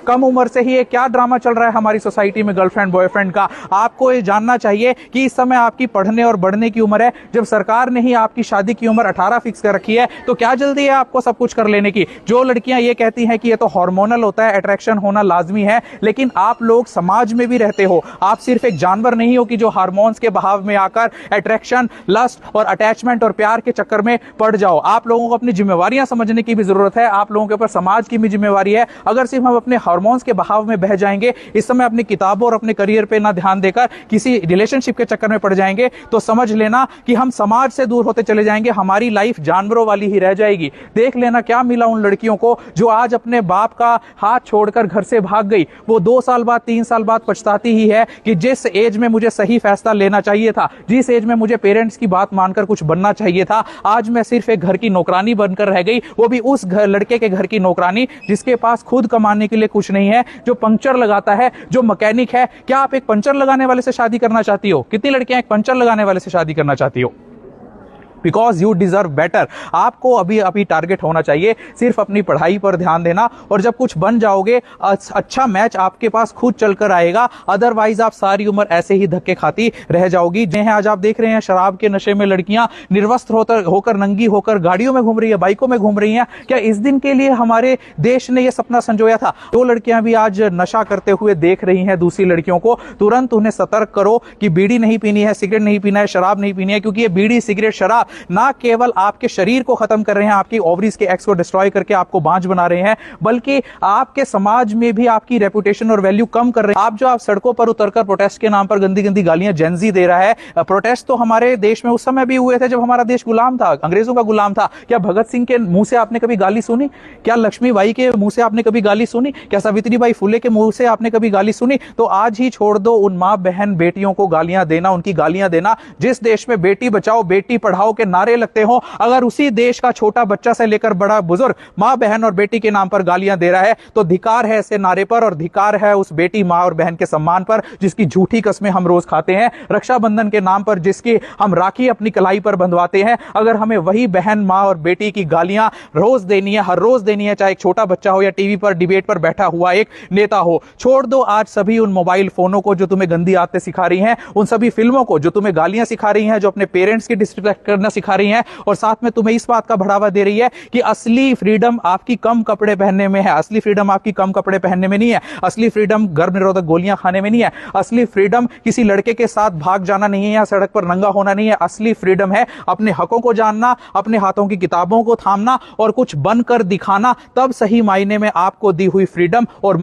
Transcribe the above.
कम उम्र से ही ये क्या ड्रामा चल रहा है हमारी सोसाइटी में गर्लफ्रेंड बॉयफ्रेंड का। आपको ये जानना चाहिए कि इस समय आपकी पढ़ने और बढ़ने की उम्र है। जब सरकार ने ही आपकी शादी की उम्र 18 फिक्स कर रखी है तो क्या जल्दी है आपको सब कुछ कर लेने की। जो लड़कियां ये कहती हैं कि ये तो हार्मोनल होता है, अट्रैक्शन होना लाजमी है, लेकिन आप लोग समाज में भी रहते हो। आप सिर्फ एक जानवर नहीं हो कि जो हार्मोन्स के बहाव में आकर अट्रैक्शन, लस्ट और अटैचमेंट और प्यार के चक्कर में पड़ जाओ। आप लोगों को अपनी जिम्मेवारियां समझने की भी जरूरत है। आप लोगों के ऊपर समाज की भी जिम्मेवारी है। अगर सिर्फ हम अपने हार्मोन्स के बहाव में बह जाएंगे, इस समय अपनी किताबों और अपने करियर पे ना ध्यान देकर किसी रिलेशनशिप के चक्कर में पड़ जाएंगे, तो समझ लेना कि हम समाज से दूर होते चले जाएंगे। हमारी लाइफ जानवरों वाली ही रह जाएगी। देख लेना क्या मिला उन लड़कियों को जो आज अपने बाप का हाथ छोड़कर घर से भाग गई। वो 2 साल बाद 3 साल बाद पछताती ही है कि जिस एज में मुझे सही फैसला लेना चाहिए था, जिस एज में मुझे पेरेंट्स की बात मानकर कुछ बनना चाहिए था, आज मैं सिर्फ एक घर की नौकरानी बनकर रह गई। वो भी उस लड़के के घर की नौकरानी जिसके पास खुद कमाने के लिए कुछ नहीं है, जो पंक्चर लगाता है, जो मैकेनिक है। क्या आप एक पंचर लगाने वाले से शादी करना चाहती हो? कितनी लड़कियां एक पंचर लगाने वाले से शादी करना चाहती हो? Because you deserve better. आपको अभी टारगेट होना चाहिए सिर्फ अपनी पढ़ाई पर ध्यान देना, और जब कुछ बन जाओगे अच्छा मैच आपके पास खुद चलकर आएगा। अदरवाइज आप सारी उम्र ऐसे ही धक्के खाती रह जाओगी। आज आप देख रहे हैं शराब के नशे में लड़कियां निर्वस्त्र होकर नंगी होकर गाड़ियों में घूम रही है, बाइकों में घूम रही हैं। क्या इस दिन के लिए हमारे देश ने यह सपना संजोया था? जो लड़कियां भी आज नशा करते हुए देख रही हैं दूसरी लड़कियों को, तुरंत उन्हें सतर्क करो कि बीड़ी नहीं पीनी है, सिगरेट नहीं पीना है, शराब नहीं पीनी है, क्योंकि ये बीड़ी सिगरेट शराब ना केवल आपके शरीर को खत्म कर रहे हैं, आपकी ओवरीज के एग्स को डिस्ट्रॉय करके आपको बांझ बना रहे हैं, बल्कि आपके समाज में भी आपकी रेपुटेशन और वैल्यू कम कर रहे हैं। आप सड़कों पर उतरकर प्रोटेस्ट के नाम पर गंदी गंदी गालियां जेनजी दे रहा है। प्रोटेस्ट तो हमारे देश में उस समय भी हुए थे जब हमारा देश गुलाम था, अंग्रेजों का गुलाम था। क्या भगत सिंह के मुंह से आपने कभी गाली सुनी? क्या लक्ष्मीबाई के मुंह से आपने कभी गाली सुनी? क्या सावित्रीबाई फुले के मुंह से आपने कभी गाली सुनी? तो आज ही छोड़ दो उन मां बहन बेटियों को गालियां देना, उनकी गालियां देना। जिस देश में बेटी बचाओ बेटी पढ़ाओ के नारे लगते हो, अगर उसी देश का छोटा बच्चा से लेकर बड़ा बुजुर्ग मां बहन और बेटी के नाम पर गालियां दे रहा है, तो धिकार है ऐसे नारे पर, और धिकार है उस बेटी मां और बहन के सम्मान पर जिसकी झूठी कस्में हम रोज खाते हैं। रक्षाबंधन के नाम पर जिसकी हम राखी अपनी कलाई पर बंधवाते हैं, अगर हमें वही बहन मां और बेटी की गालियां रोज देनी है, हर रोज देनी है, चाहे एक छोटा बच्चा हो या टीवी पर डिबेट पर बैठा हुआ एक नेता हो। छोड़ दो आज सभी उन मोबाइल फोनों को जो तुम्हें गंदी आदतें सिखा रही हैं, उन सभी फिल्मों को जो तुम्हें गालियां सिखा रही हैं, जो अपने पेरेंट्स की डिसरिस्पेक्ट करना सिखा रही हैं, और साथ में तुम्हें इस बात का बढ़ावा दे रही है कि असली फ्रीडम आपकी कम कपड़े पहनने में है। असली फ्रीडम आपकी कम कपड़े पहनने में नहीं है। असली फ्रीडम गर्भ निरोधक गोलियां खाने में नहीं है। असली फ्रीडम किसी लड़के के साथ भाग जाना नहीं है या सड़क पर नंगा होना नहीं है। असली फ्रीडम है अपने हकों को जानना, अपने हाथों की किताबों को थामना और कुछ बनकर दिखाना। तब सही मायने में आपको दी हुई फ्रीडम और